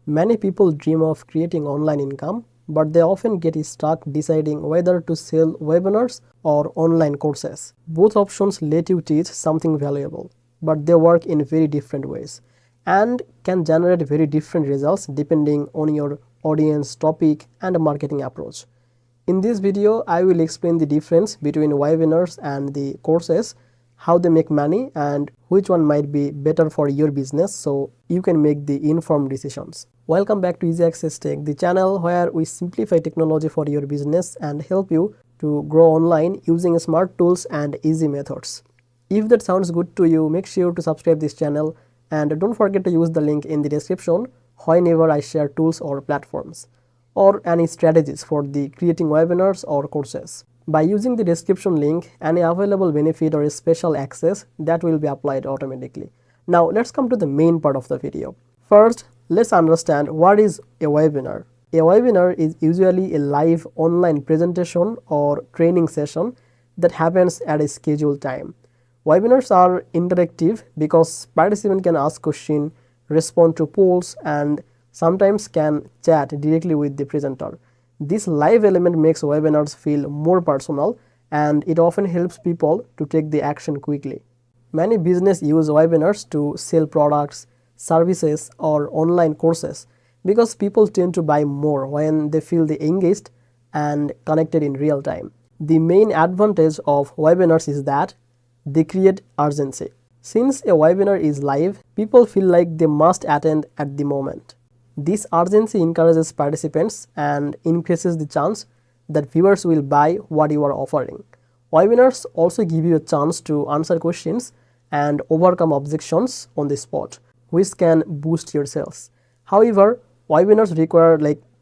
Many people dream of creating online income, but they often get stuck deciding whether to sell webinars or online courses. Both options let you teach something valuable, but they work in very different ways and can generate very different results depending on your audience, topic, and marketing approach. In this video, I will explain the difference between webinars and the courses, how they make money, and which one might be better for your business so you can make the informed decisions. Welcome back to Easy Access Tech, the channel where we simplify technology for your business and help you to grow online using smart tools and easy methods. If that sounds good to you, make sure to subscribe this channel and don't forget to use the link in the description whenever I share tools or platforms or any strategies for the creating webinars or courses. By using the description link, any available benefit or special access that will be applied automatically. Now let's come to the main part of the video. First, let's understand what is a webinar. A webinar is usually a live online presentation or training session that happens at a scheduled time. Webinars are interactive because participants can ask questions, respond to polls, and sometimes can chat directly with the presenter. This live element makes webinars feel more personal and it often helps people to take the action quickly. Many businesses use webinars to sell products, services, or online courses because people tend to buy more when they feel engaged and connected in real time. The main advantage of webinars is that they create urgency. Since a webinar is live, people feel like they must attend at the moment. This urgency encourages participants and increases the chance that viewers will buy what you are offering. Webinars also give you a chance to answer questions and overcome objections on the spot, which can boost your sales. However, webinars require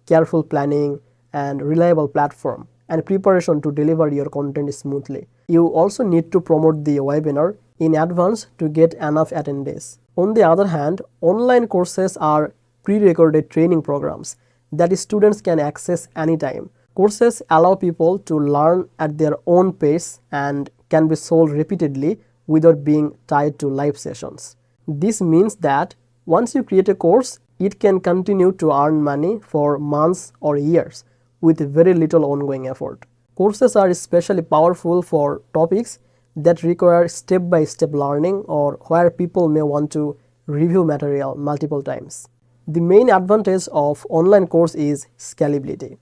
careful planning and reliable platform and preparation to deliver your content smoothly. You also need to promote the webinar in advance to get enough attendees. On the other hand, online courses are pre-recorded training programs that students can access anytime. Courses allow people to learn at their own pace and can be sold repeatedly without being tied to live sessions. This means that once you create a course, it can continue to earn money for months or years with very little ongoing effort. Courses are especially powerful for topics that require step-by-step learning or where people may want to review material multiple times. The main advantage of online course is scalability.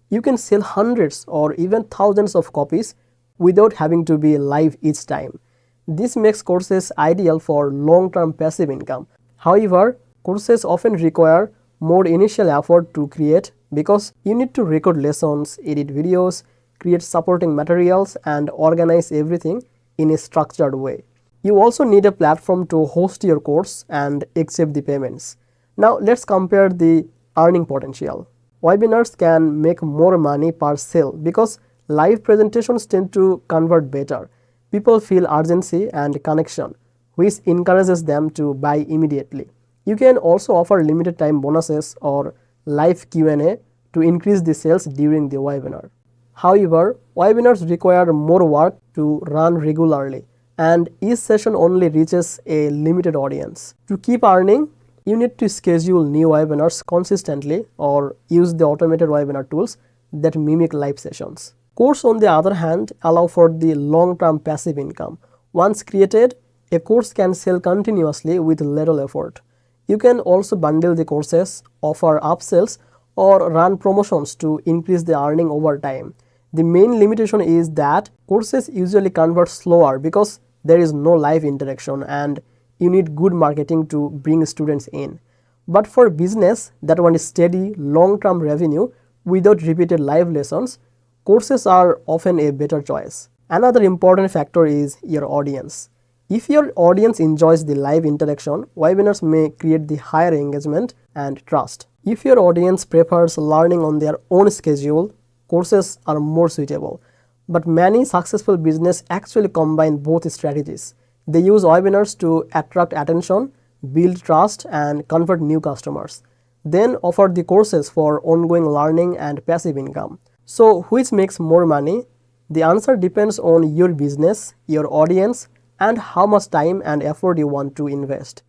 You can sell hundreds or even thousands of copies without having to be live each time. This makes courses ideal for long-term passive income. However, courses often require more initial effort to create because you need to record lessons, edit videos, create supporting materials, and organize everything in a structured way. You also need a platform to host your course and accept the payments. Now let's compare the earning potential. Webinars can make more money per sale because live presentations tend to convert better. People feel urgency and connection, which encourages them to buy immediately. You can also offer limited time bonuses or live Q&A to increase the sales during the webinar. However, webinars require more work to run regularly, and each session only reaches a limited audience. To keep earning, you need to schedule new webinars consistently or use the automated webinar tools that mimic live sessions. Courses, on the other hand, allow for the long-term passive income. Once created, a course can sell continuously with little effort. You can also bundle the courses, offer upsells, or run promotions to increase the earning over time. The main limitation is that courses usually convert slower because there is no live interaction and you need good marketing to bring students in. But for business that want steady, long-term revenue without repeated live lessons, courses are often a better choice. Another important factor is your audience. If your audience enjoys the live interaction, webinars may create the higher engagement and trust. If your audience prefers learning on their own schedule, courses are more suitable. But many successful businesses actually combine both strategies. They use webinars to attract attention, build trust, and convert new customers. Then offer the courses for ongoing learning and passive income. So, which makes more money? The answer depends on your business, your audience, and how much time and effort you want to invest.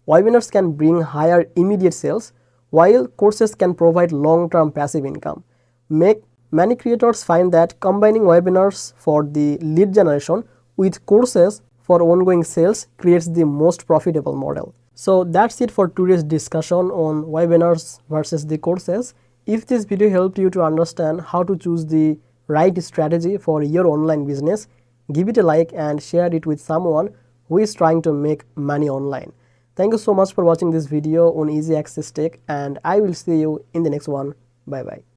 Webinars can bring higher immediate sales, while courses can provide long-term passive income. Many creators find that combining webinars for the lead generation with courses for ongoing sales creates the most profitable model. So that's it for today's discussion on webinars versus the courses. If this video helped you to understand how to choose the right strategy for your online business, give it a like and share it with someone who is trying to make money online. Thank you so much for watching this video on Easy Access Tech, and I will see you in the next one. Bye bye.